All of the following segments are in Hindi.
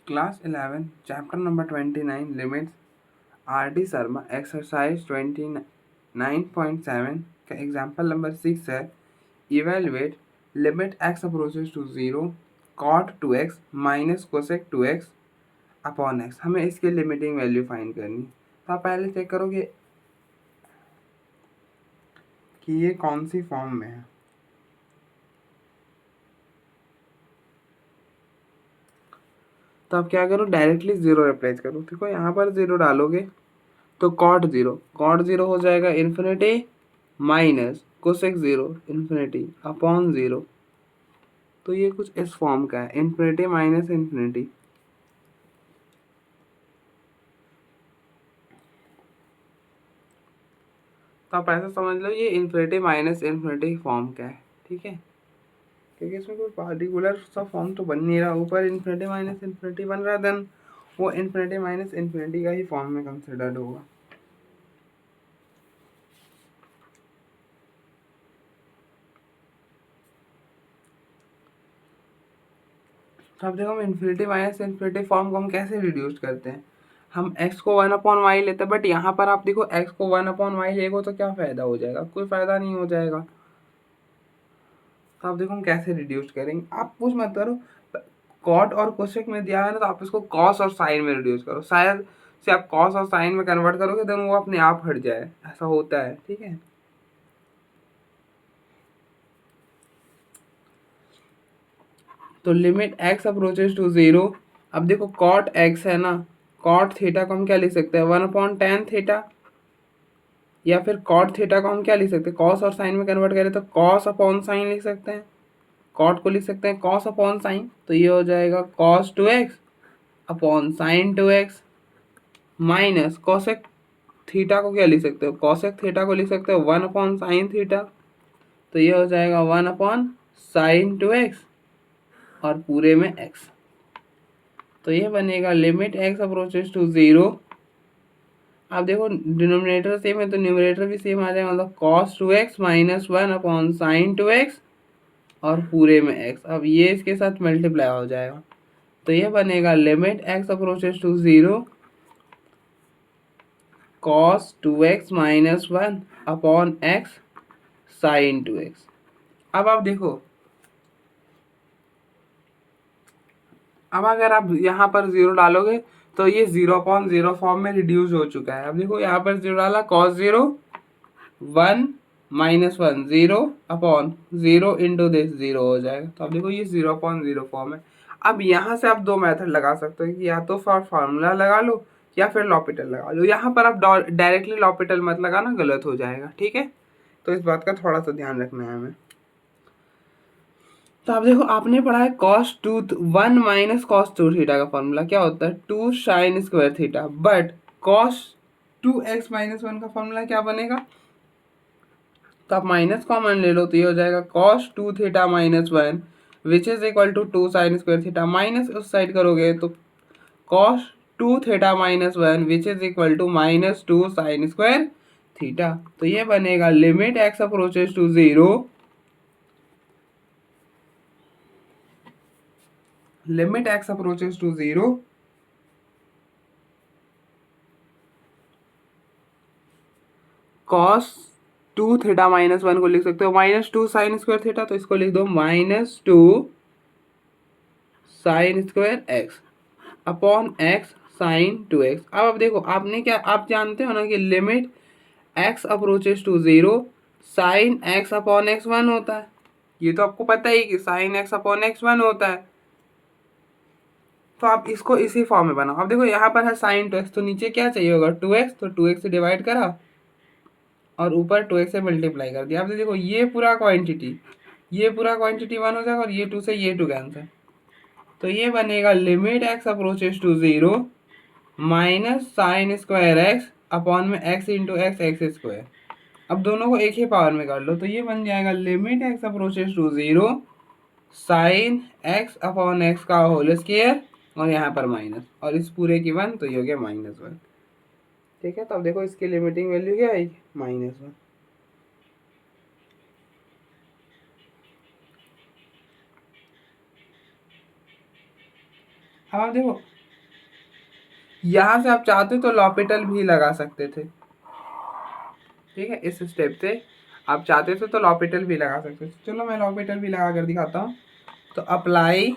Class 11, Chapter number 29, Limits, R.D. Sharma, Exercise 29.7 का एग्जाम्पल नंबर 6 है. Evaluate limit x approaches to 0 cot 2x minus cosec 2x upon x. हमें इसकी लिमिटिंग वैल्यू फाइंड करनी. तो आप पहले चेक करोगे कि ये कौन सी फॉर्म में है. तो आप क्या करो, डायरेक्टली जीरो रिप्लेस करो. देखो यहाँ पर जीरो डालोगे तो कॉट जीरो हो जाएगा infinity minus cosec zero infinity upon zero. तो ये कुछ इस फॉर्म का है, इन्फिनिटी माइनस इन्फिनिटी. तो आप ऐसा समझ लो ये इन्फिनिटी माइनस इन्फिनिटी फॉर्म का है. ठीक है, क्योंकि इसमें कोई पार्टिकुलर सा फॉर्म तो बन नहीं रहा. ऊपर इन्फिनिटी माइनस इन्फिनिटी बन रहा है, देन वो इन्फिनिटी माइनस इन्फिनिटी का ही फॉर्म में कंसिडर्ड होगा. तो अब देखो हम इन्फिनिटी माइनस इन्फिनिटी फॉर्म को हम कैसे रिड्यूस करते हैं. हम x को 1/y लेते हैं, बट यहाँ पर आप देखो x को 1/y लेगो तो क्या फ़ायदा हो जाएगा, कोई फ़ायदा नहीं हो जाएगा. तो आप देखो हम कैसे रिड्यूस करेंगे. आप कुछ मत करो, कॉट और कोसेक में दिया है ना, तो आप इसको कॉस और साइन में रिड्यूस करो. शायद से आप कॉस और साइन में कन्वर्ट करोगे देन वो अपने आप हट जाए, ऐसा होता है. ठीक है, तो लिमिट x अप्रोचेस टू 0. अब देखो कॉट x है ना, कॉट थीटा को हम क्या लिख सकते हैं 1/tan थीटा, या फिर कॉट थीटा को हम क्या लिख सकते हैं, कॉस और साइन में कन्वर्ट करें तो कॉस अपॉन साइन लिख सकते हैं. कॉट को लिख सकते हैं कॉस अपॉन साइन, तो ये हो जाएगा cos 2x upon sine 2x minus cosec theta को क्या लिख सकते हो, कॉसेक थीटा को लिख सकते हो 1/sin थीटा. तो ये हो जाएगा 1/sin 2x और पूरे में x. तो ये बनेगा लिमिट x अप्रोचेस टू 0. आप देखो डिनोमिनेटर सेम है तो न्यूमरेटर भी सेम आ जाएगा, मतलब cos 2x minus 1/sin 2x और पूरे में x. अब ये इसके साथ मल्टीप्लाई हो जाएगा, तो ये बनेगा limit x approaches to 0 cos 2x minus 1/x sin 2x. अब आप देखो, अब अगर आप यहाँ पर जीरो डालोगे तो ये 0/0 फॉर्म में रिड्यूस हो चुका है. अब देखो यहाँ पर जीरो डाला, cos 0 1 माइनस 1 0/0 इंटू दिस 0 हो जाएगा. तो अब देखो ये 0/0 फॉर्म है. अब यहाँ से आप दो मेथड लगा सकते हो कि या तो फार्मूला लगा लो या फिर लॉपिटल लगा लो. यहाँ पर आप डायरेक्टली लॉपिटल मत लगाना, गलत हो जाएगा. ठीक है, तो इस बात का थोड़ा सा ध्यान रखना है हमें. तो आप देखो आपने पढ़ा है cos 1 माइनस cos 2 थीटा का फॉर्मूला क्या होता है 2 sin square theta, but cos 2x minus 1 का फॉर्मूला क्या बनेगा. तो आप माइनस कॉमन ले लो तो ये हो जाएगा cos 2 theta minus 1 which is equal to 2 sin square theta, minus उस साइड करोगे तो cos 2 theta minus 1 which is equal to minus 2 sin square theta. तो ये बनेगा limit x approaches to 0 limit x approaches to 0 cos 2 theta minus 1 को लिख सकते हो माइनस 2 साइन स्क्वायर थीटा, तो इसको लिख दो minus 2 sine square x upon x sine 2x. अब देखो आपने क्या, आप जानते हो ना कि limit x approaches to 0 sine x upon x 1 होता है. ये तो आपको पता ही कि साइन x अपॉन एक्स 1 होता है. तो आप इसको इसी फॉर्म में बनाओ. अब देखो यहाँ पर है साइन 2x, तो नीचे क्या चाहिए होगा 2x, तो 2x से डिवाइड करा और ऊपर 2x से मल्टीप्लाई कर दिया. अब देखो ये पूरा क्वांटिटी 1 हो जाएगा और ये 2 से ये 2 कैंसिल. तो ये बनेगा limit x approaches to 0 minus sine square x upon में x इंटू एक्स स्क्वायर. अब दोनों को एक ही पावर में कर लो तो ये बन जाएगा limit x approaches to 0 sine x upon x का होल स्क्वायर और यहाँ पर माइनस और इस पूरे की 1, तो ये हो गया -1. ठीक है, तो अब देखो इसकी लिमिटिंग वैल्यू क्या आएगी -1. अब आप देखो यहाँ से आप चाहते तो लॉपिटल भी लगा सकते थे, ठीक है। इस स्टेप से आप चाहते थे तो लॉपिटल भी लगा सकते थे। चलो मैं लॉपिटल भी लगा कर दिखाता हूँ। तो अप्लाई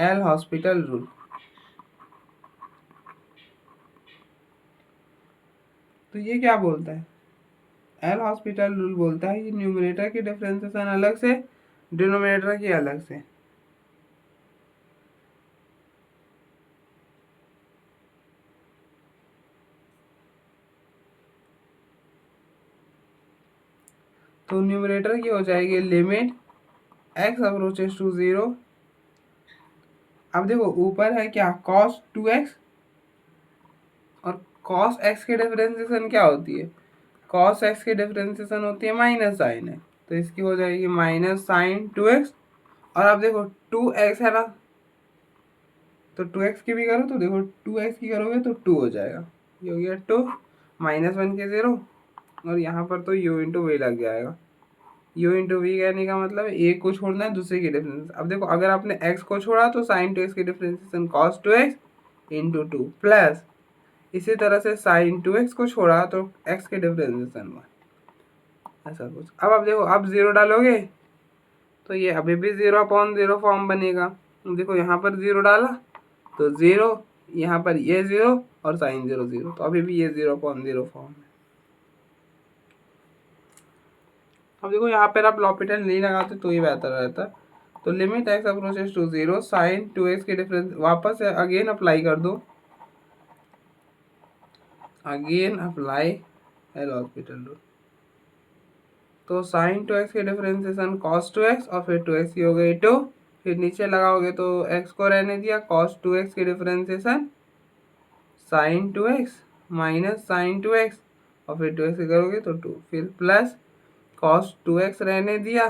एल हॉस्पिटल रूल। तो ये क्या बोलता है, एल हॉस्पिटल रूल बोलता है कि न्यूमरेटर की डिफरेंशिएशन अलग से, डिनोमिनेटर की अलग से। तो न्यूमरेटर की हो जाएगी लिमिट एक्स अप्रोचेस टू 0। अब देखो ऊपर है क्या, cos 2x, और cos x की डिफरेंशिएशन क्या होती है, cos x की डिफरेंशिएशन होती है माइनस साइन है, तो इसकी हो जाएगी माइनस साइन 2x। और अब देखो 2x है ना, तो 2x की भी करो तो देखो 2x की करोगे तो 2 हो जाएगा, ये हो गया 2, -1 के 0, और यहाँ पर तो u इंटू वी लग जाएगा। u इंटू वी कहने का मतलब एक को छोड़ना है दूसरे की डिफरेंस। अब देखो अगर आपने x को छोड़ा तो साइन 2x की differentiation cos 2x into 2 plus, इसी तरह से साइन 2x को छोड़ा तो x की डिफरेंशिएशन 1, ऐसा कुछ। अब आप देखो अब 0 डालोगे तो ये अभी भी 0/0 फॉर्म बनेगा। देखो यहाँ पर 0 डाला तो 0, यहाँ पर ये 0 और साइन 0 0, तो अभी भी ये 0/0 फॉर्म है। अब देखो यहाँ पर आप लॉपिटल नहीं लगाते तो ये बेहतर रहता। तो limit x approaches to 0 sine 2x की डिफरेंस, वापस से अगेन अप्लाई कर दो, again apply L hospital rule. तो साइन 2x की डिफरेंशिएशन cos 2x और फिर 2x की हो गई 2, फिर नीचे लगाओगे तो x को रहने दिया, cos 2x की differentiation sign 2x minus sign 2x, और फिर 2x की करोगे तो 2, फिर प्लस cos 2x रहने दिया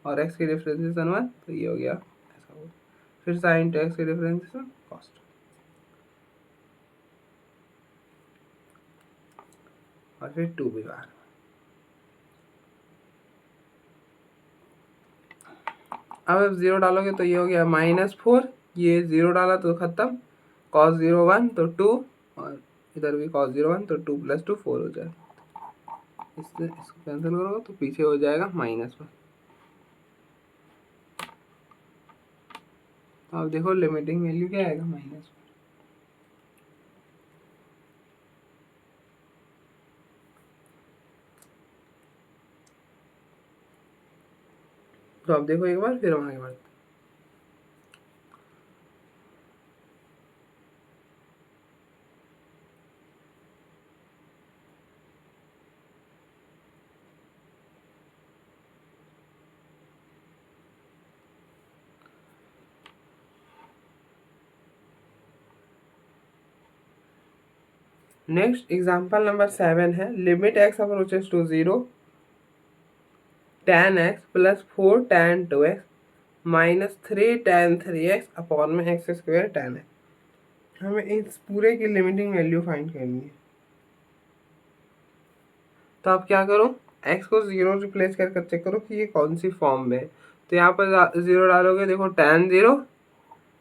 और x की डिफरेंशिएशन 1, तो ये हो गया ऐसा हो। फिर साइन 2x की डिफरेंशिएशन cos 2 और फिर 2 भी बाहर। अब 0 डालोगे तो ये हो गया -4, ये 0 डाला तो खत्म, cos 0 1 तो 2, और इधर भी cos 0 1 तो 2 + 2 4 हो जाएगा। इससे इसको कैंसिल करोगे तो पीछे हो जाएगा -1। तो अब देखो लिमिटिंग वैल्यू क्या आएगा, -1। तो अब देखो एक बार फिर हम आगे बढ़ते। नेक्स्ट एग्जांपल नंबर 7 है, limit x approaches to 0 tan x + 4 tan 2x -3 tan 3x upon में x² tan x। हमें इस पूरे की लिमिटिंग वैल्यू फाइंड करनी है। तो आप क्या करो, x को 0 रिप्लेस कर चेक करो कि ये कौन सी फॉर्म में है। तो यहाँ पर 0 डालोगे, देखो tan 0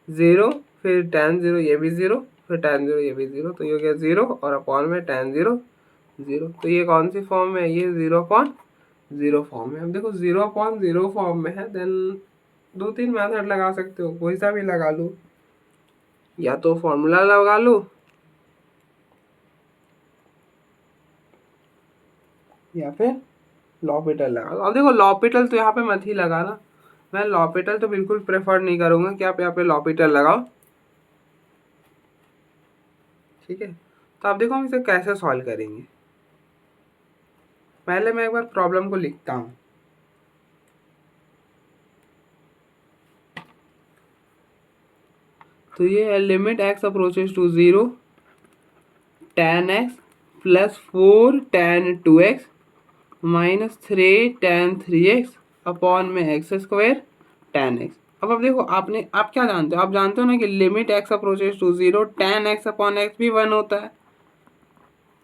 0, फिर tan 0 ये भी 0, फिर tan 0 ये भी 0, तो ये हो गया 0 और अपॉन में tan 0 0। तो ये कौन सी फॉर्म में है, ये 0/0 फॉर्म में। अब देखो 0/0 फॉर्म में है, देन 2-3 मेथड लगा सकते हो, कोई सा भी लगा लो, या तो फॉर्मूला लगा लो या फिर लॉपिटल लगा लो। अब देखो लॉपिटल तो यहाँ पे मत ही लगाना, मैं लॉपिटल तो बिल्कुल प्रेफर नहीं करूँगा कि आप यहाँ पे लॉपिटल लगाओ, ठीक है। तो आप देखो हम इसे कैसे सॉल्व करेंगे। पहले मैं एक बार प्रॉब्लम को लिखता हूँ। तो ये है limit x approaches to 0 tan x + 4 tan 2x -3 tan 3x upon में x² tan x। अब देखो आपने, आप क्या जानते हो, आप जानते हो ना कि limit x approaches to 0 tan x upon x भी 1 होता है।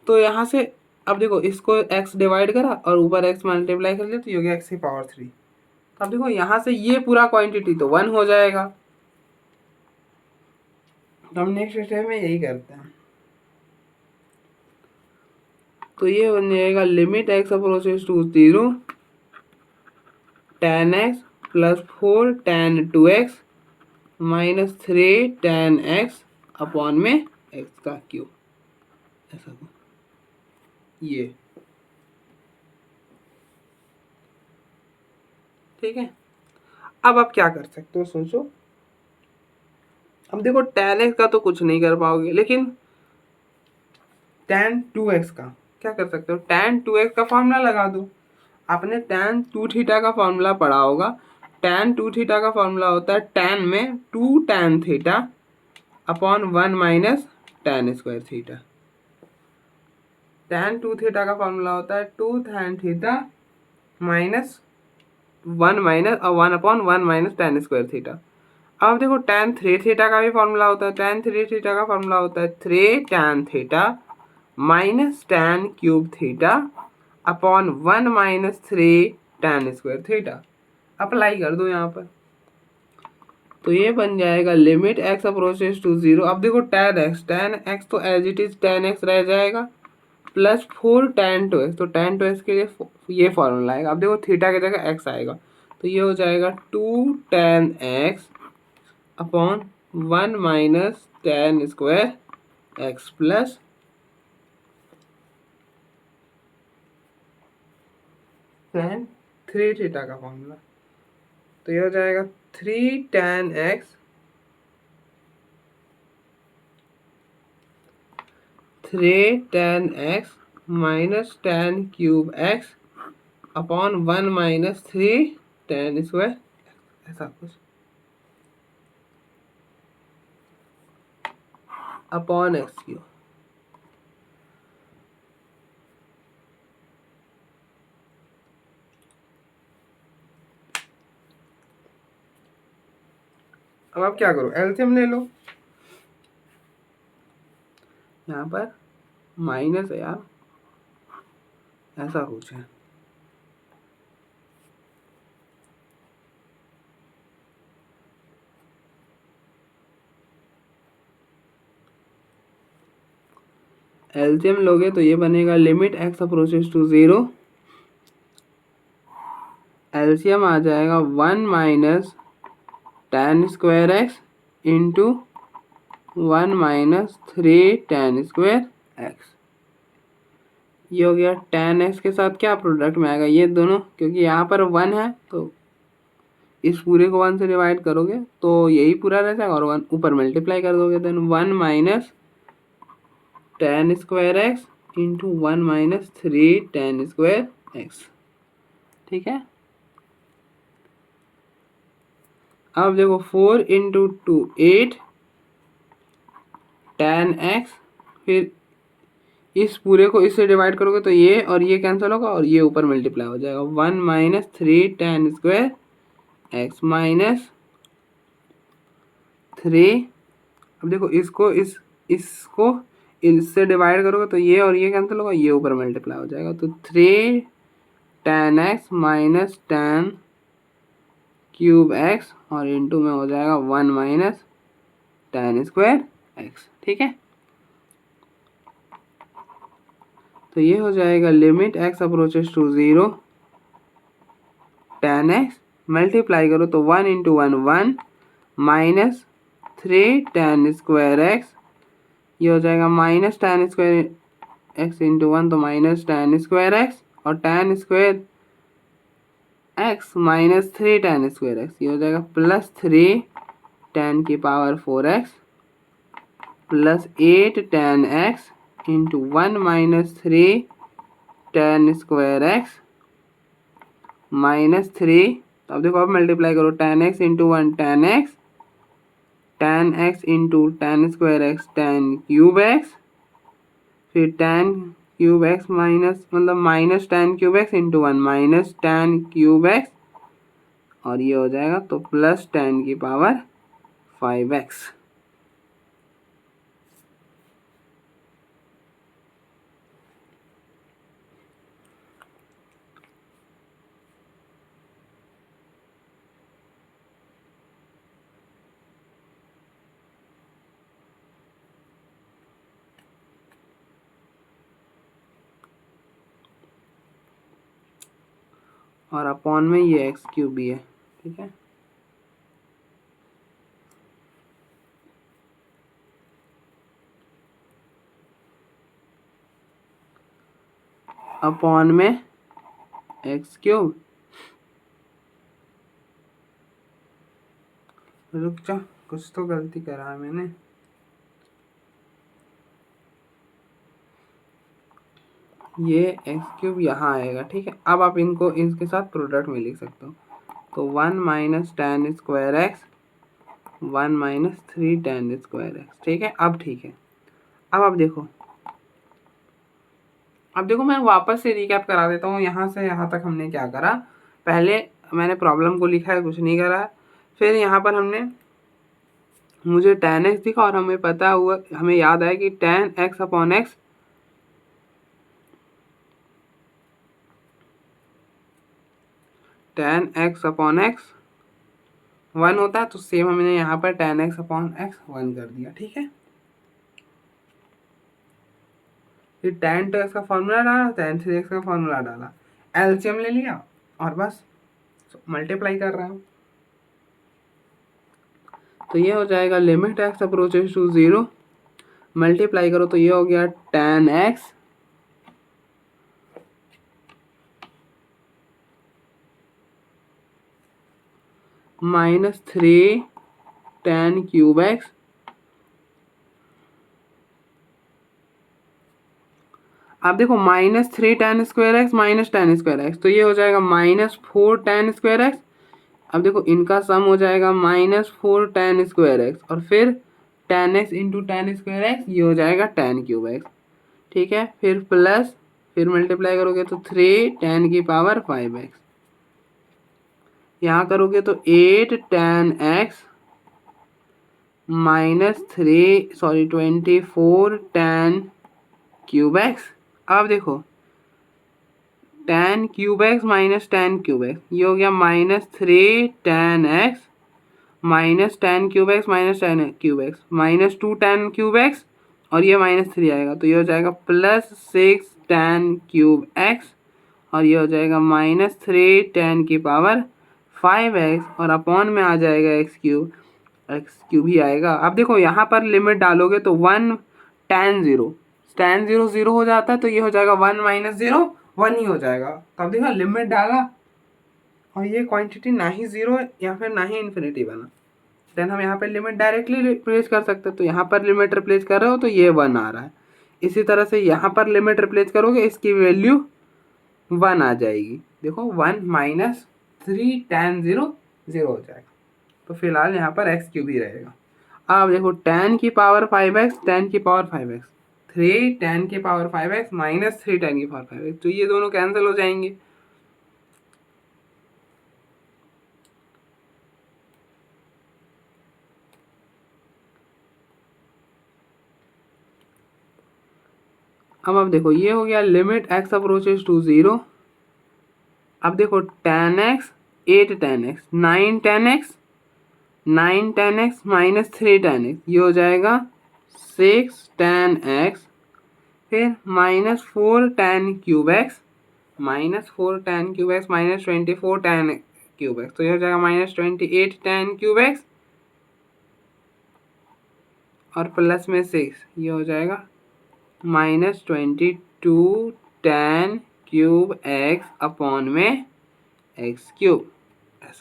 तो यहाँ से अब देखो इसको x डिवाइड करा और ऊपर x मल्टीप्लाई कर लिया तो ये हो गया x⁻3। अब देखो यहाँ से ये पूरा क्वांटिटी तो 1 हो जाएगा, तो हम नेक्स्ट स्टेप में यही करते हैं। तो ये बन जाएगा limit x approaches to 0 tan x plus 4 tan 2x minus 3 tan x upon में x का क्यूब, ऐसा ये ठीक है। अब आप क्या कर सकते हो सोचो। अब देखो tan x का तो कुछ नहीं कर पाओगे, लेकिन tan 2x का क्या कर सकते हो। tan 2x का फॉर्मूला लगा दो। आपने tan 2 थीटा का फॉर्मूला पढ़ा होगा। tan 2 थीटा का फॉर्मूला होता है tan में 2 tan theta upon 1 minus tan square theta. tan 2 theta का फॉर्मूला होता है 2 tan थीटा माइनस 1 माइनस और 1 upon 1 minus tan square theta. अब देखो tan 3 थीटा का भी फॉर्मूला होता है। tan 3 थीटा का फॉर्मूला होता है 3 tan theta minus tan cube theta upon 1 minus 3 tan square theta. Apply कर दो यहाँ पर, तो ये बन जाएगा लिमिट x अप्रोचेस टू 0। अब देखो tan x तो as it is tan x रह जाएगा प्लस 4 tan 2x, तो tan 2x के लिए ये फॉर्मूला आएगा। अब देखो थीटा की जगह x आएगा, तो ये हो जाएगा 2 tan x upon 1 minus tan square x plus tan 3 theta का फॉर्मूला, तो ये हो जाएगा 3 tan x 3 tan x minus tan cube x upon 1 minus 3 tan square, ऐसा कुछ अपॉन एक्स क्यूब। अब आप क्या करो, एलसीएम ले लो। यहाँ पर माइनस है यार, ऐसा कुछ है। एलसीएम लोगे तो ये बनेगा limit x approaches to 0। LCM आ जाएगा 1 minus tan square x into 1 minus 3 tan square X. ये हो गया tan x के साथ क्या प्रोडक्ट में आएगा ये दोनों, क्योंकि यहाँ पर 1 है तो इस पूरे को 1 से डिवाइड करोगे तो यही पूरा रह जाएगा और 1 ऊपर मल्टीप्लाई कर दोगे, then 1 minus tan square x into 1 minus 3 tan square x. ठीक है। अब देखो 4 इंटू 2 8 tan x, फिर इस पूरे को इससे डिवाइड करोगे तो ये और ये कैंसिल होगा और ये ऊपर मल्टीप्लाई हो जाएगा 1 minus 3 tan square x minus 3। अब देखो इसको इसको इससे डिवाइड करोगे तो ये और ये कैंसिल होगा, ये ऊपर मल्टीप्लाई हो जाएगा, तो 3 tan x minus tan cube x और इंटू में हो जाएगा 1 माइनस tan स्क्वायर x। ठीक है। तो ये हो जाएगा limit x approaches to 0 tan x multiply करो तो 1 into 1 1 minus 3 tan square x, ये हो जाएगा minus tan square x into 1 तो माइनस tan स्क्वायर x और tan square x minus 3 tan square x, ये हो जाएगा प्लस 3 tan की power 4x plus 8 tan x into 1 minus 3 tan square x minus 3। तो अब देखो अब मल्टीप्लाई करो tan x into 1 tan x into tan square x tan cube x, फिर tan क्यूब x माइनस मतलब minus tan cube x into 1 minus tan cube x और ये हो जाएगा तो प्लस tan की पावर 5x। और अपॉन में ये एक्स क्यूब भी है, ठीक है। अपॉन में एक्स क्यूब, रुक जा, कुछ तो गलती करा है मैंने। ये एक्स क्यूब यहाँ आएगा, ठीक है। अब आप इनको इसके साथ प्रोडक्ट में लिख सकते हो, तो 1 minus ten square x 1 minus 3 ten square x, ठीक है। अब ठीक है, अब आप देखो, अब देखो मैं वापस से रिकैप करा देता हूँ। यहाँ से यहाँ तक हमने क्या करा, पहले मैंने प्रॉब्लम को लिखा है, कुछ नहीं करा है। फिर यहाँ पर हमने, मुझे tan x दिखा और हमें पता हुआ, हमें याद आया कि tan x upon x tan x upon x 1 होता है, तो सेम हमने यहाँ पर tan x अपॉन एक्स 1 कर दिया, ठीक है। फिर tan 2x का फॉर्मूला डाला, tan 3x का फॉर्मूला डाला, एलसीएम ले लिया और बस मल्टीप्लाई कर रहा हूँ। तो ये हो जाएगा limit x approaches to 0, multiply करो तो ये हो गया tan x minus 3 tan cube x. आप देखो minus 3 tan square x minus tan square x, तो ये हो जाएगा माइनस 4 tan स्क्वायर एक्स। अब देखो इनका सम हो जाएगा माइनस 4 tan स्क्वायर एक्स, और फिर tan x into tan square X, ये हो जाएगा tan क्यूब एक्स, ठीक है। फिर प्लस, फिर मल्टीप्लाई करोगे तो 3 tan की पावर 5x, यहाँ करोगे तो 8 tan x minus 24 tan cube x. अब देखो tan cube x minus tan cube x, ये हो गया minus 3 tan x minus tan cube x minus tan cube x, minus 2 tan cube x, और ये माइनस 3 आएगा, तो ये हो जाएगा प्लस 6 tan क्यूब एक्स, और ये हो जाएगा माइनस 3 tan की पावर 5x, और अपॉन में आ जाएगा एक्स क्यूब ही आएगा। अब देखो यहाँ पर लिमिट डालोगे तो 1 tan 0 tan 0 0 हो जाता है, तो ये हो जाएगा 1 माइनस 0 1 ही हो जाएगा। तो अब देखो लिमिट डाला और ये क्वांटिटी ना ही 0 या फिर ना ही इन्फिनिटी बना, देन हम यहाँ पर लिमिट डायरेक्टली रिप्लेस कर सकते हैं। तो यहाँ पर लिमिट रिप्लेस कर रहे हो तो ये 1 आ रहा है। इसी तरह से यहाँ पर लिमिट रिप्लेस करोगे, इसकी वैल्यू 1 आ जाएगी। देखो 1 माइनस 3 tan 0 0 हो जाएगा, तो फिलहाल यहाँ पर एक्स क्यूब ही रहेगा। अब देखो tan की पावर 5x tan की पावर 5x 3 tan की पावर 5x माइनस 3 tan की पावर 5x, तो ये दोनों कैंसिल हो जाएंगे। अब देखो ये हो गया लिमिट x अप्रोचेस टू 0। अब देखो tan x 8 tan x 9 tan x 9 tan x minus 3 tan x, ये हो जाएगा 6 tan x, फिर minus 4 tan cube x minus 4 tan cube x minus 24 tan cube x, तो ये हो जाएगा माइनस 28 tan क्यूब एक्स, और प्लस में 6, ये हो जाएगा minus 22 tan cube x upon में एक्स क्यूब, ऐसा कुछ।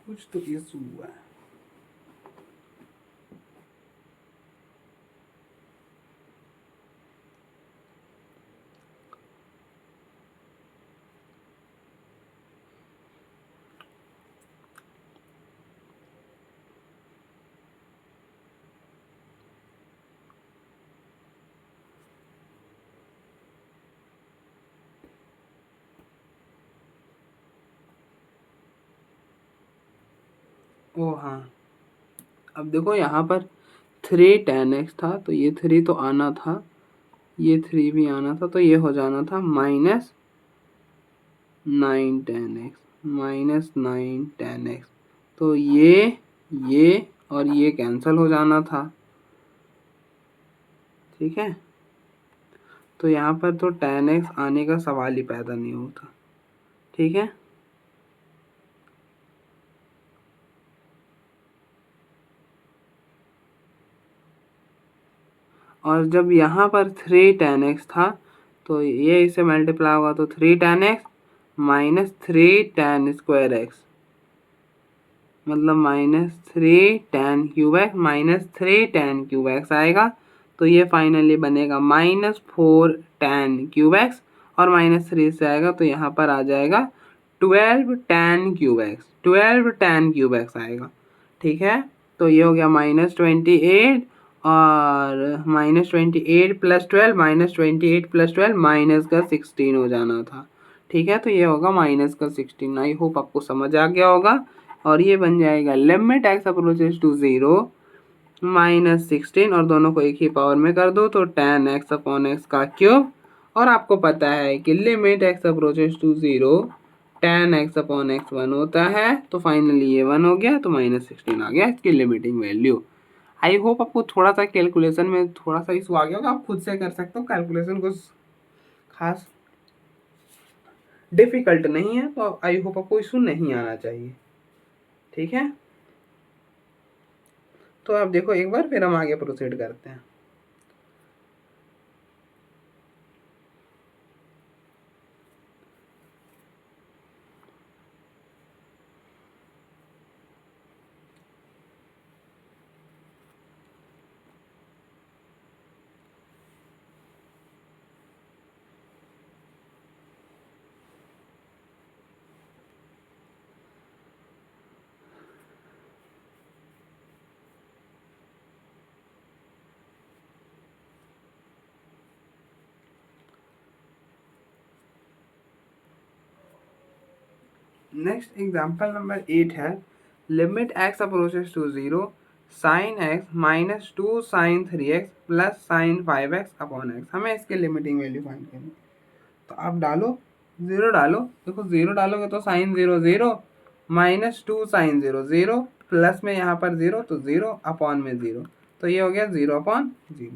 कुछ तो इशू हुआ है। ओ हाँ, अब देखो यहाँ पर 3 tan x था, तो ये 3 तो आना था, ये 3 भी आना था, तो ये हो जाना था -9 tan x, -9 tan x। तो ये और ये कैंसिल हो जाना था, ठीक है। तो यहाँ पर तो tan x आने का सवाल ही पैदा नहीं होता, ठीक है। और जब यहाँ पर 3 tan x था, तो ये इससे मल्टीप्लाई होगा, तो 3 tan x -3 tan square x, मतलब -3 tan cube x -3 tan cube x आएगा। तो ये फाइनली बनेगा -4 tan क्यूब x, और -3 से आएगा तो यहाँ पर आ जाएगा 12 tan cube x, 12 tan cube x आएगा, ठीक है। तो ये हो गया -28, और -28 + 12, -28 + 12 माइनस का 16 हो जाना था, ठीक है। तो ये होगा -16। आई होप आपको समझ आ गया होगा। और ये बन जाएगा लिमिट x अप्रोचेस टू 0 -16, और दोनों को एक ही पावर में कर दो तो tan x/x का क्यूब। और आपको पता है कि limit x approaches to 0 tan x/x 1 होता है, तो फाइनली ये 1 हो गया, तो -16 आ गया इसकी लिमिटिंग वैल्यू। आई होप आपको थोड़ा सा कैलकुलेशन में थोड़ा सा इशू आ गया होगा, आप खुद से कर सकते हो कैलकुलेशन, कुछ खास डिफिकल्ट नहीं है, तो आई होप आपको इशू नहीं आना चाहिए, ठीक है। तो आप देखो एक बार, फिर हम आगे प्रोसीड करते हैं। नेक्स्ट एग्जाम्पल नंबर 8 है, limit x approaches to 0 sin x -2 sin 3x + sin 5x/x। हमें इसके लिमिटिंग वैल्यू फाइंड करनी है। तो आप डालो, 0 डालो, देखो 0 डालोगे तो sin 0 0, -2 sin 0 0, प्लस में यहाँ पर 0 तो 0 अपॉन में 0, तो ये हो गया 0/0।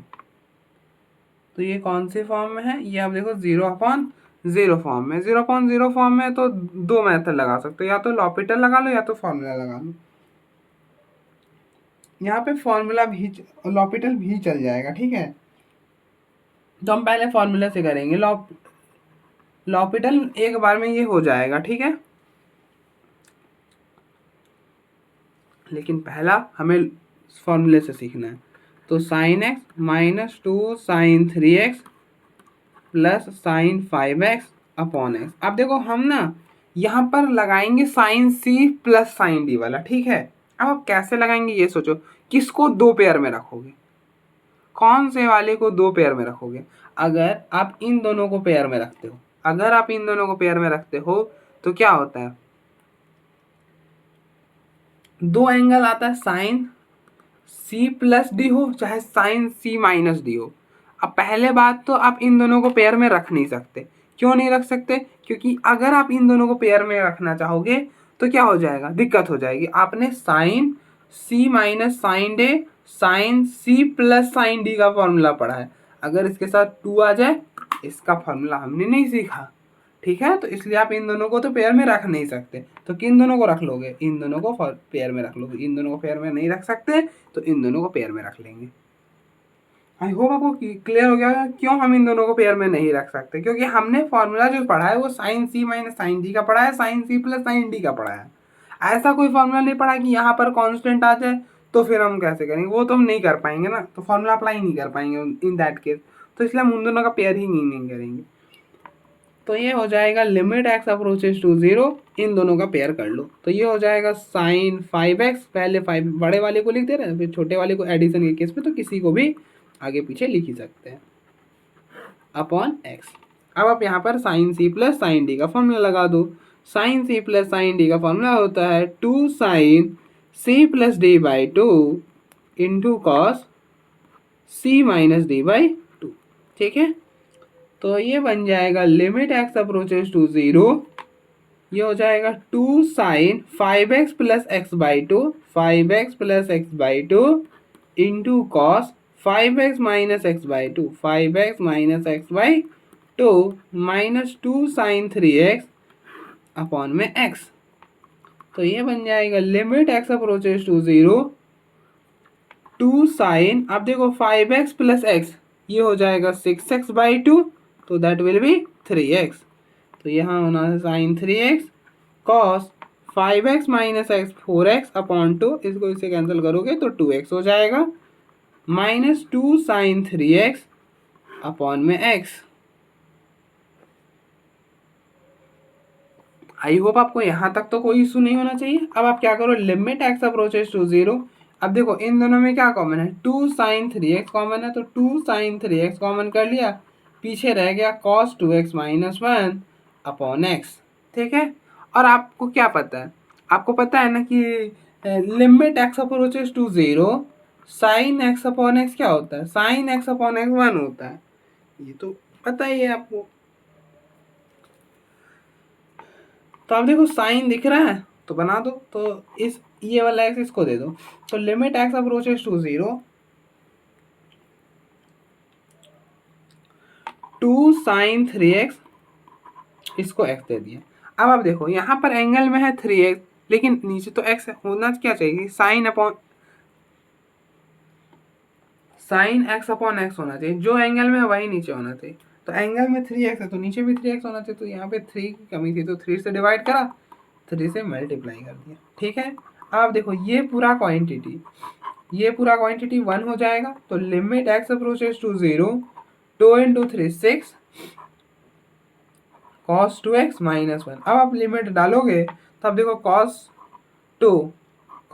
तो ये कौन से फॉर्म में है, ये आप देखो 0/0 फॉर्म में। 0/0 फॉर्म में तो दो मेथड लगा सकते हो, या तो लॉपिटल लगा लो या तो फॉर्मूला लगा लो। यहाँ पे फॉर्मूला भी, लॉपिटल भी चल जाएगा, ठीक है। तो हम पहले फॉर्मूला से करेंगे, लॉपिटल एक बार में ये हो जाएगा, ठीक है। लेकिन पहला हमें फॉर्मूले से सीखना है। तो sin x -2 sin 3x + sin 5x/x। अब देखो हम ना यहाँ पर लगाएंगे sin c + sin d वाला, ठीक है। अब आप कैसे लगाएंगे ये सोचो, किसको दो पेयर में रखोगे, कौन से वाले को दो पेयर में रखोगे। अगर आप इन दोनों को पेयर में रखते हो, अगर आप इन दोनों को पेयर में रखते हो तो क्या होता है, दो एंगल आता है साइन c + d हो चाहे साइन c - d हो। अब पहले बात तो आप इन दोनों को पेयर में रख नहीं सकते। क्यों नहीं रख सकते, क्योंकि अगर आप इन दोनों को पेयर में रखना चाहोगे तो क्या हो जाएगा, दिक्कत हो जाएगी। आपने sine c - sine d sine c + sine d का फॉर्मूला पढ़ा है, अगर इसके साथ 2 आ जाए, इसका फॉर्मूला हमने नहीं सीखा, ठीक है। तो इसलिए आप इन दोनों को तो पेयर में रख नहीं सकते। तो किन दोनों को रख लोगे, इन दोनों को पेयर में रख लोगे। इन दोनों को पेयर में नहीं रख सकते तो इन दोनों को पेयर में रख लेंगे। आई होप आपको क्लियर हो गया क्यों हम इन दोनों को पेयर में नहीं रख सकते, क्योंकि हमने फॉर्मूला जो पढ़ा है वो साइन c - साइन d का पढ़ा है, साइन c + साइन d का पढ़ा है। ऐसा कोई फॉर्मूला नहीं पढ़ा कि यहाँ पर कांस्टेंट आ जाए, तो फिर हम कैसे करेंगे, वो तो हम नहीं कर पाएंगे ना, तो फॉर्मूला अप्लाई नहीं कर पाएंगे इन दैट केस। तो इसलिए हम उन दोनों का पेयर ही नहीं करेंगे। तो ये हो जाएगा लिमिट x अप्रोचेस टू 0, इन दोनों का पेयर कर लो। तो ये हो जाएगा साइन 5x, पहले 5 बड़े वाले को लिख दे रहे हैं, फिर छोटे वाले को एडिशन के केस में तो किसी को भी आगे पीछे लिख ही सकते हैं, अपॉन x। अब आप यहाँ पर साइन c + साइन d का फॉर्मूला लगा दो। साइन c + साइन d का फॉर्मूला होता है 2 sin c plus d by two into cos c minus d by two. ठीक है, तो ये बन जाएगा limit x approaches to zero, ये हो जाएगा 2 sine 5x plus x by two, 5x plus x by two into cos 5x minus x by two, 5x minus x by two minus 2 sine 3x upon में x। तो ये बन जाएगा limit x approaches to zero 2 sine, अब देखो 5x प्लस एक्स ये हो जाएगा 6x बाई टू, तो दैट विल बी 3x। तो यहाँ होना है sine 3x cos 5x minus x 4x upon two, इसको इसे कैंसिल करोगे तो 2x हो जाएगा, माइनस 2 साइन 3x अपॉन में x। आई होप आपको यहाँ तक तो कोई इशू नहीं होना चाहिए। अब आप क्या करो, limit x approaches to zero. अब देखो इन दोनों में क्या कॉमन है, 2 साइन 3x कॉमन है, तो 2 साइन 3x कॉमन कर लिया, पीछे रह गया cos 2x minus 1 upon x. ठीक है, और आपको क्या पता है, आपको पता है ना कि limit x approaches to zero sine x upon x क्या होता है, साइन एक्स अपॉन एक्स 1 होता है, ये तो पता ही है आपको। तो आप देखो साइन दिख रहा है तो बना दो, तो इस ये वाला एक्स इसको दे दो, तो limit x approaches to zero 2 sine 3x, इसको x दे दिया। अब आप देखो यहाँ पर एंगल में है 3x, लेकिन नीचे तो x होना क्या चाहिए, साइन x अपॉन x होना चाहिए, जो एंगल में है वही नीचे होना चाहिए। तो एंगल में 3x है तो नीचे भी 3x होना चाहिए, तो यहाँ पे 3 की कमी थी तो 3 से डिवाइड करा, 3 से मल्टीप्लाई कर दिया। ठीक है, अब आप देखो ये पूरा क्वांटिटी 1 हो जाएगा, तो limit x approaches to zero 2 into 3 6 cos 2x minus 1। अब आप लिमिट डालोगे तो अब देखो cos 2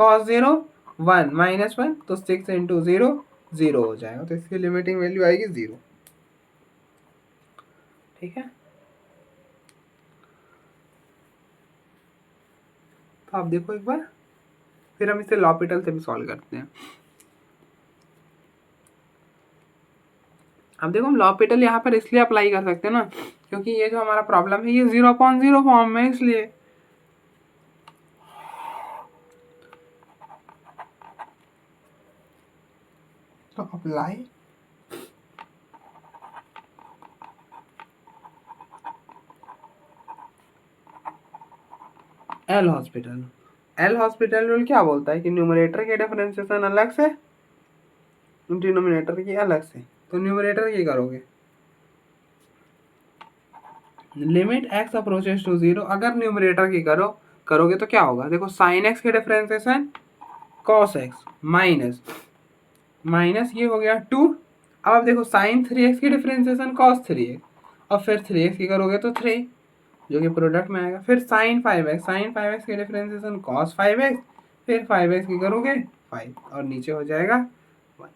cos 0 1 माइनस 1, तो 6 इंटू 0 0 हो जाएगा, तो इसकी लिमिटिंग वैल्यू आएगी 0। ठीक है, तो आप देखो एक बार, फिर हम इसे लॉपिटल से भी सॉल्व करते हैं। अब देखो हम लॉपिटल यहाँ पर इसलिए अप्लाई कर सकते हैं ना, क्योंकि ये जो हमारा प्रॉब्लम है ये 0/0 फॉर्म में, इसलिए तो अप्लाई एल हॉस्पिटल रूल क्या बोलता है कि न्यूमरेटर की डिफरेंशिएशन अलग से, डिनोमिनेटर की अलग से। तो न्यूमरेटर की करोगे limit x approaches to zero, अगर न्यूमरेटर की करोगे तो क्या होगा, देखो साइन एक्स की डिफरेंशिएशन कॉस एक्स माइनस ये हो गया 2। अब आप देखो साइन 3x की डिफरेंशिएशन कॉस 3x, और फिर 3x की करोगे तो 3 जो कि प्रोडक्ट में आएगा, फिर साइन 5x की डिफरेंशिएशन कॉस 5x, फिर 5x की करोगे 5, और नीचे हो जाएगा 1,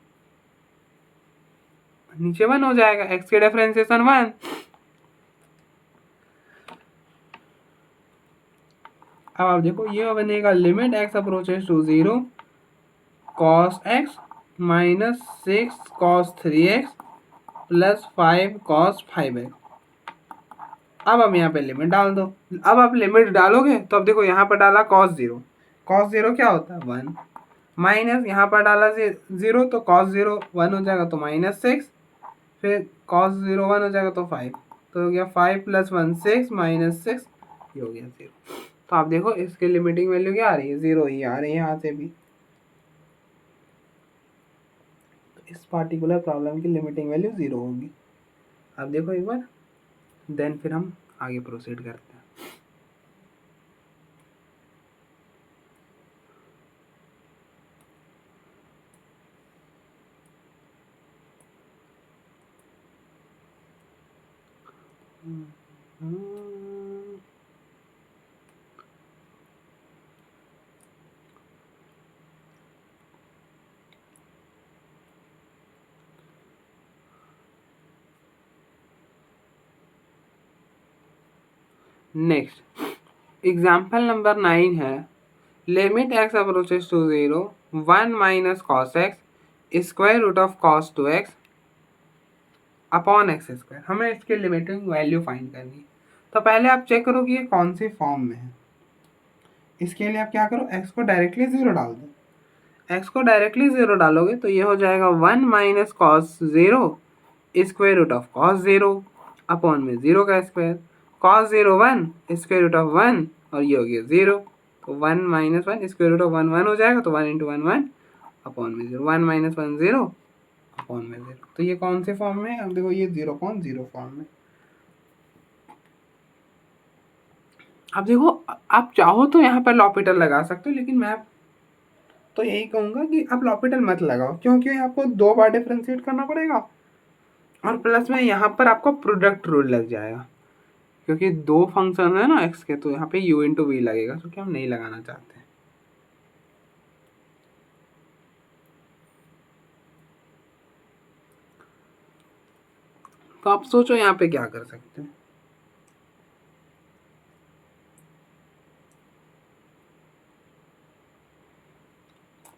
नीचे 1 हो जाएगा, x की डिफरेंशिएशन 1। अब आप देखो ये बनेगा limit x approaches to zero cos x minus 6 cos 3x plus 5 cos 5x। अब हम यहाँ पे लिमिट डाल दो, अब आप लिमिट डालोगे तो अब देखो यहाँ पर डाला कॉस जीरो क्या होता है 1, माइनस यहाँ पर डाला 0 तो कॉस 0 1 हो जाएगा तो माइनस 6, फिर कॉस 0 1 हो जाएगा तो 5, तो हो गया 5 प्लस 1 6 माइनस 6, ये हो गया 0। तो आप देखो इसकी लिमिटिंग वैल्यू क्या आ रही है, 0 ही आ रही है यहाँ से भी। तो इस पार्टिकुलर प्रॉब्लम की लिमिटिंग वैल्यू 0 होगी। अब देखो एक बार, देन फिर हम आगे प्रोसीड करते हैं। नेक्स्ट एग्जाम्पल नंबर 9 है, limit x approaches to 0 1 minus cos x square root of cos 2x upon x square. हमें इसकी लिमिटिंग वैल्यू फाइंड करनी है। तो पहले आप चेक करो कि ये कौन सी फॉर्म में है। इसके लिए आप क्या करो, एक्स को डायरेक्टली 0 डाल दो। एक्स को डायरेक्टली 0 डालोगे तो ये हो जाएगा 1 minus cos 0 square root of cos 0 upon में 0 का square. Cos 0 1 square root of 1 और ये हो गया 0। तो 1 माइनस 1 स्क्वायर रूट ऑफ 1 1 हो जाएगा। तो 1 इंटू 1 1 अपॉन में 0। 1 माइनस 1 0 अपॉन में 0। तो ये कौन से फॉर्म में है? अब देखो ये 0.0 फॉर्म में। अब देखो आप चाहो तो यहाँ पर लॉपिटल लगा सकते हो, लेकिन मैं तो यही कहूँगा कि आप लॉपिटल मत लगाओ, क्योंकि आपको 2 बार डिफ्रेंशिएट करना पड़ेगा और प्लस में यहाँ पर आपको प्रोडक्ट रूल लग जाएगा, क्योंकि 2 फंक्शन है ना एक्स के, तो यहाँ पे u इंटू वी लगेगा, क्योंकि हम नहीं लगाना चाहते। तो आप सोचो यहाँ पे क्या कर सकते हैं।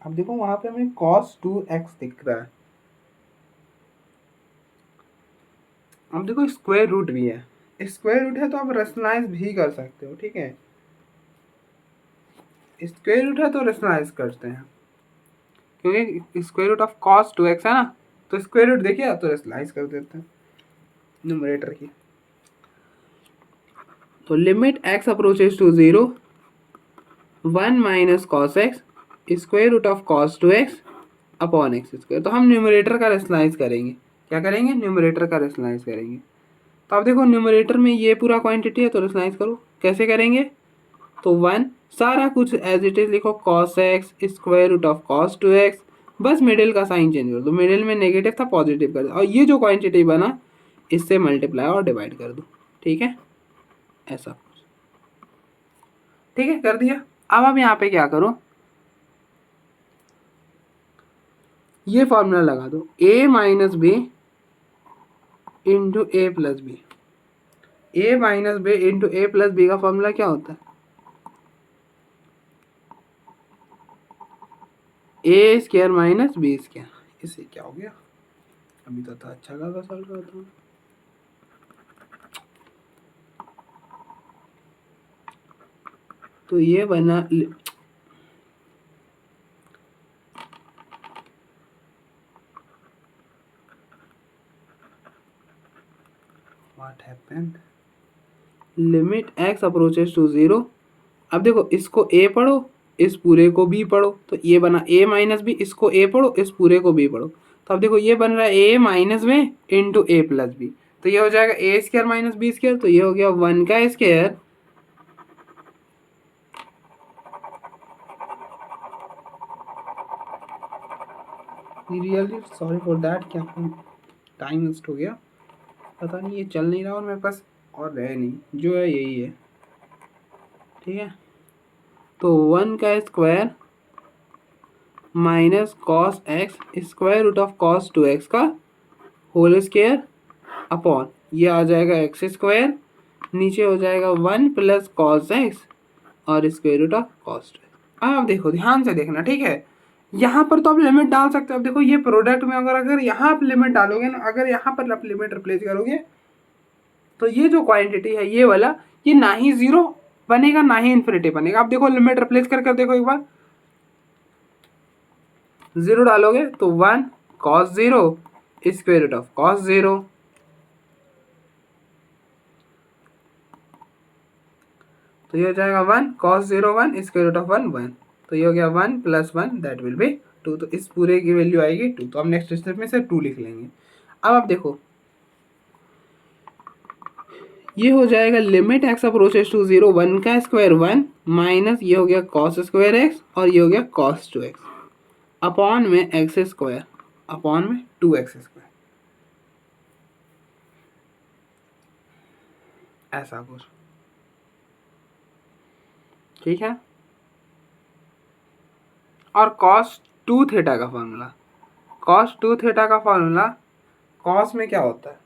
अब देखो वहां पे हमें cos 2x दिख रहा है। अब देखो स्क्वायर रूट भी है, स्क्वायर रूट है तो आप रेशनलाइज भी कर सकते हो, ठीक है। स्क्वायर रूट है तो रेशनलाइज करते हैं, क्योंकि square root of cos 2x है ना, तो स्क्वायर रूट देखिए तो रेशनलाइज कर देते हैं न्यूमरेटर की। तो limit x approaches to 0 1 minus cos x square root of cos 2x upon x square. तो हम न्यूमरेटर का रेशनलाइज करेंगे। क्या करेंगे? न्यूमरेटर का रेशनलाइज करेंगे। तो आप देखो न्यूमरेटर में ये पूरा क्वांटिटी है, तो रेशनलाइज करो। कैसे करेंगे? तो 1 सारा कुछ एज इट इज लिखो, cos x square root of cos 2x, बस मिडिल का साइन चेंज कर दो। मिडिल में नेगेटिव था, पॉजिटिव कर दो, और ये जो क्वांटिटी बना इससे मल्टीप्लाई और डिवाइड कर दो। ठीक है, ऐसा कुछ। ठीक है, कर दिया। अब आप यहाँ पे क्या करो, ये फॉर्मूला लगा दो, a minus b into a plus b. A minus b into a plus b का फॉर्मूला क्या होता है? A square minus b square. इससे क्या हो गया? अभी तो था अच्छा खासा चल रहा था। तो ये बना what happened, limit x approaches to 0। अब देखो इसको a पढ़ो, इस पूरे को b पढ़ो, तो ये बना a माइनस बी। इसको a पढ़ो, इस पूरे को b पढ़ो, तो अब देखो ये बन रहा है a माइनस में इंटू ए प्लस बी। तो ये हो जाएगा a square minus b square. तो ये हो गया 1 का square really sorry for that. क्या टाइम वेस्ट हो गया, पता नहीं, ये चल नहीं रहा और मेरे पास और रहे नहीं, जो है यही है। ठीक है, तो 1 का square minus cos x square root of cos 2x का होल स्क्वायर अपॉन ये आ जाएगा एक्स स्क्वायर, नीचे हो जाएगा 1 प्लस कॉस एक्स और square root of cos 2x। अब देखो ध्यान से देखना, ठीक है। यहाँ पर तो आप लिमिट डाल सकते हो। अब देखो ये प्रोडक्ट में अगर यहाँ आप लिमिट डालोगे ना, अगर यहाँ पर आप लिमिट रिप्लेस करोगे तो ये जो क्वांटिटी है ये वाला, ये ना ही 0 बनेगा ना ही इन्फिनिटी बनेगा। आप देखो लिमिट रिप्लेस कर देखो एक बार, 0 डालोगे तो 1 cos 0 square root of cos 0, तो ये हो जाएगा 1 cos 0 1 स्क्वायर रूट ऑफ 1 1। तो ये हो गया 1 प्लस 1 दैट विल बी 2। तो इस पूरे की वैल्यू आएगी 2। तो हम नेक्स्ट स्टेप में से 2 लिख लेंगे। अब आप देखो ये हो जाएगा लिमिट एक्स अप्रोचेस टू 0 1 का स्क्वायर 1 माइनस ये हो गया कॉस स्क्वायर एक्स और ये हो गया कॉस 2x अपॉन में एक्स स्क्वायर अपॉन में 2x स्क्वायर, ऐसा कुछ। ठीक है, और कॉस 2 थीटा का फॉर्मूला, कॉस 2 थीटा का फॉर्मूला, कॉस में क्या होता है?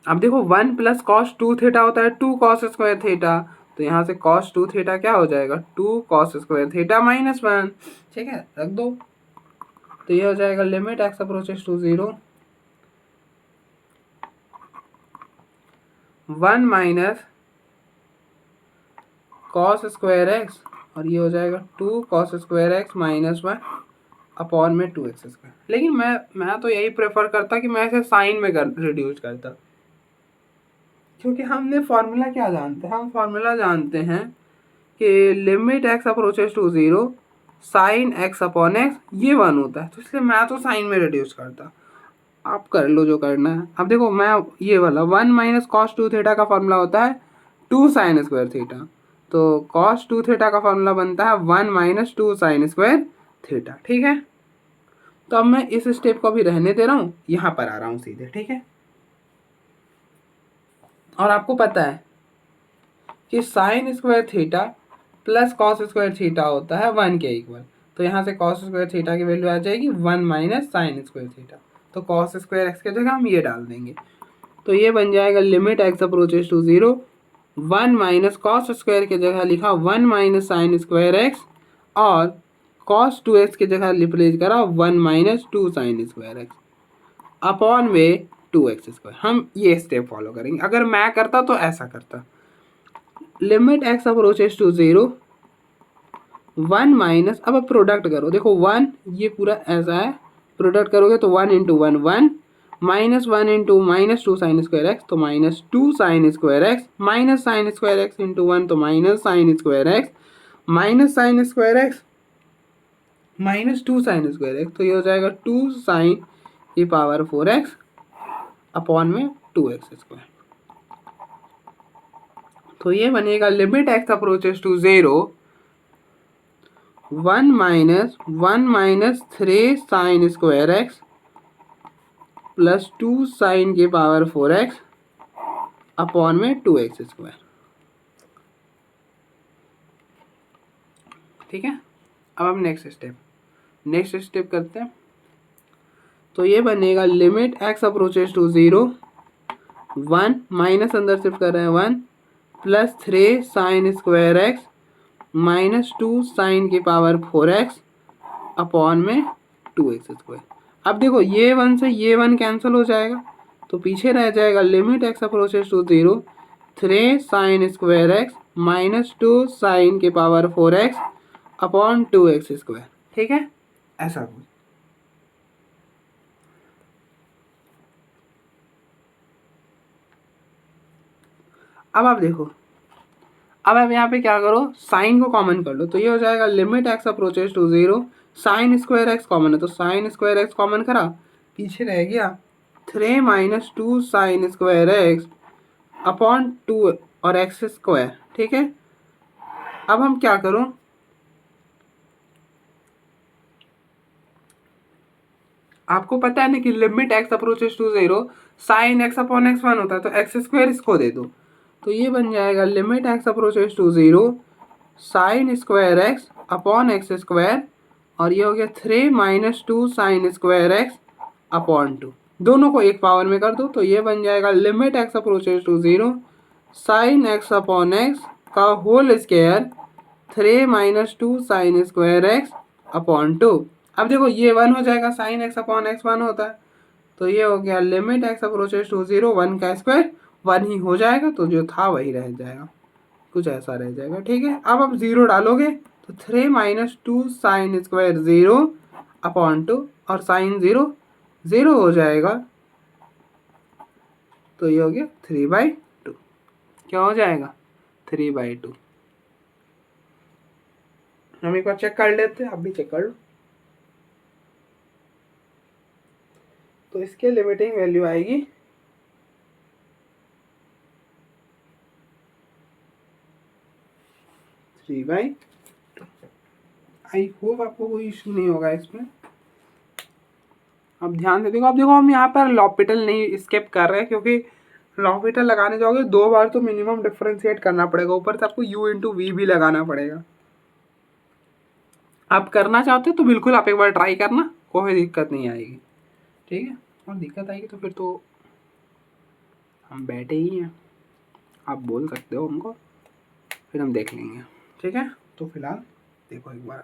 अब देखो 1 प्लस कॉस 2 थीटा होता है 2 कॉस स्क्वायर थीटा, तो यहाँ से कॉस 2 थीटा क्या हो जाएगा 2 कॉस स्क्वायर थीटा माइनस 1। ठीक है, रख दो। तो ये हो जाएगा limit x approaches to 0 1 minus cos square x, और ये हो जाएगा 2 cos square x minus 1 upon में 2x स्क्वायर। लेकिन मैं तो यही प्रेफर करता कि मैं इसे साइन में रिड्यूस करता, क्योंकि हमने फॉर्मूला क्या जानते हैं, हम फॉर्मूला जानते हैं कि limit x approaches to 0 sine x upon x ये 1 होता है, तो इसलिए मैं तो साइन में रिड्यूस करता। आप कर लो जो करना है। अब देखो मैं ये वाला 1 माइनस कॉस 2 थीटा का फॉर्मूला होता है 2 साइन स्क्वायर थीटा, तो कॉस 2 थीटा का फॉर्मूला बनता है 1 माइनस 2 साइन स्क्वायर थीटा। ठीक है, तो अब मैं इस स्टेप को भी रहने दे रहा हूँ, यहाँ पर आ रहा हूँ सीधे। ठीक है, और आपको पता है कि sine square theta plus cos square theta होता है 1 के इक्वल, तो यहाँ से कॉस स्क्वायर थीटा की वैल्यू आ जाएगी 1 माइनस साइन स्क्वायर थीटा, तो कॉस स्क्वायर एक्स की जगह हम ये डाल देंगे, तो ये बन जाएगा limit x approaches to 0 1 minus cos square की जगह लिखा 1 माइनस साइन स्क्वायर एक्स, और कॉस 2x की जगह रिप्लेस करा 1 minus 2 sine square x upon में 2x स्क्वायर। हम ये स्टेप फॉलो करेंगे, अगर मैं करता तो ऐसा करता। Limit x approaches to 0 1 minus, अब प्रोडक्ट करो, देखो 1 ये पूरा ऐसा है, प्रोडक्ट करोगे तो 1 into 1 1 minus 1 into minus 2 sine square x, तो minus 2 sine square x minus sine square x into 1, तो minus sine square x minus sine square x minus 2 sine square x, तो ये हो जाएगा 2 साइन की पावर 4x अपॉन में 2x स्क्वायर। तो ये बनेगा limit x approaches to 0 1 minus 3 sine square x plus 2 sine की पावर 4x अपॉन में 2x स्क्वायर। ठीक है, अब हम नेक्स्ट स्टेप करते हैं। तो ये बनेगा limit x approaches to 0 1 minus अंदर शिफ्ट कर रहे हैं 1 plus 3 sine square x minus 2 sine की पावर 4x अपॉन में 2x स्क्वायर। अब देखो ये 1 से ये 1 कैंसिल हो जाएगा, तो पीछे रह जाएगा limit x approaches to 0 3 sine square x minus 2 sine की power 4x upon 2x square. ठीक है, ऐसा कुछ। अब आप देखो, अब आप यहाँ पे क्या करो, साइन को कॉमन कर लो, तो ये हो जाएगा limit x approaches to 0 sine square x common है, तो साइन स्क्वायर एक्स कॉमन करा, पीछे रह गया 3 minus 2 sine square x upon 2 और एक्स स्क्वायर। ठीक है, अब हम क्या करो, आपको पता है ना कि limit x approaches to 0 sine x upon x 1 होता है, तो एक्स स्क्वायर इसको दे दो, तो ये बन जाएगा limit x approaches to 0 sine square x upon x square, और ये हो गया 3 minus 2 sine square x upon 2, दोनों को एक पावर में कर दो, तो ये बन जाएगा limit x approaches to 0 sine x upon x का whole square 3 minus 2 sine square x upon 2। अब देखो ये 1 हो जाएगा, साइन एक्स अपॉन एक्स 1 होता है, तो ये हो गया लिमिट एक्स अप्रोचेस टू 0 1 का स्क्वायर 1 ही हो जाएगा, तो जो था वही रह जाएगा, कुछ ऐसा रह जाएगा। ठीक है, अब आप 0 डालोगे तो 3 माइनस 2 साइन स्क्वायर 0 अपॉन 2, और साइन 0 0 हो जाएगा, तो ये हो गया 3/2। क्या हो जाएगा 3/2। हम एक बार चेक कर लेते हैं, आप भी चेक कर लो। तो इसके लिमिटिंग वैल्यू आएगी 3/2। आई होप आपको कोई इशू नहीं होगा इसमें। अब ध्यान से देखो, अब देखो हम यहाँ पर लॉपिटल नहीं स्किप कर रहे हैं, क्योंकि लॉपिटल लगाने जाओगे 2 बार तो मिनिमम डिफरेंशिएट करना पड़ेगा, ऊपर से आपको u इंटू वी भी लगाना पड़ेगा। आप करना चाहते हो तो बिल्कुल आप एक बार ट्राई करना, कोई दिक्कत नहीं आएगी। ठीक है, और दिक्कत आएगी तो फिर तो हम बैठे ही हैं, आप बोल सकते हो हमको, फिर हम देख लेंगे। ठीक है, तो फिलहाल देखो एक बार।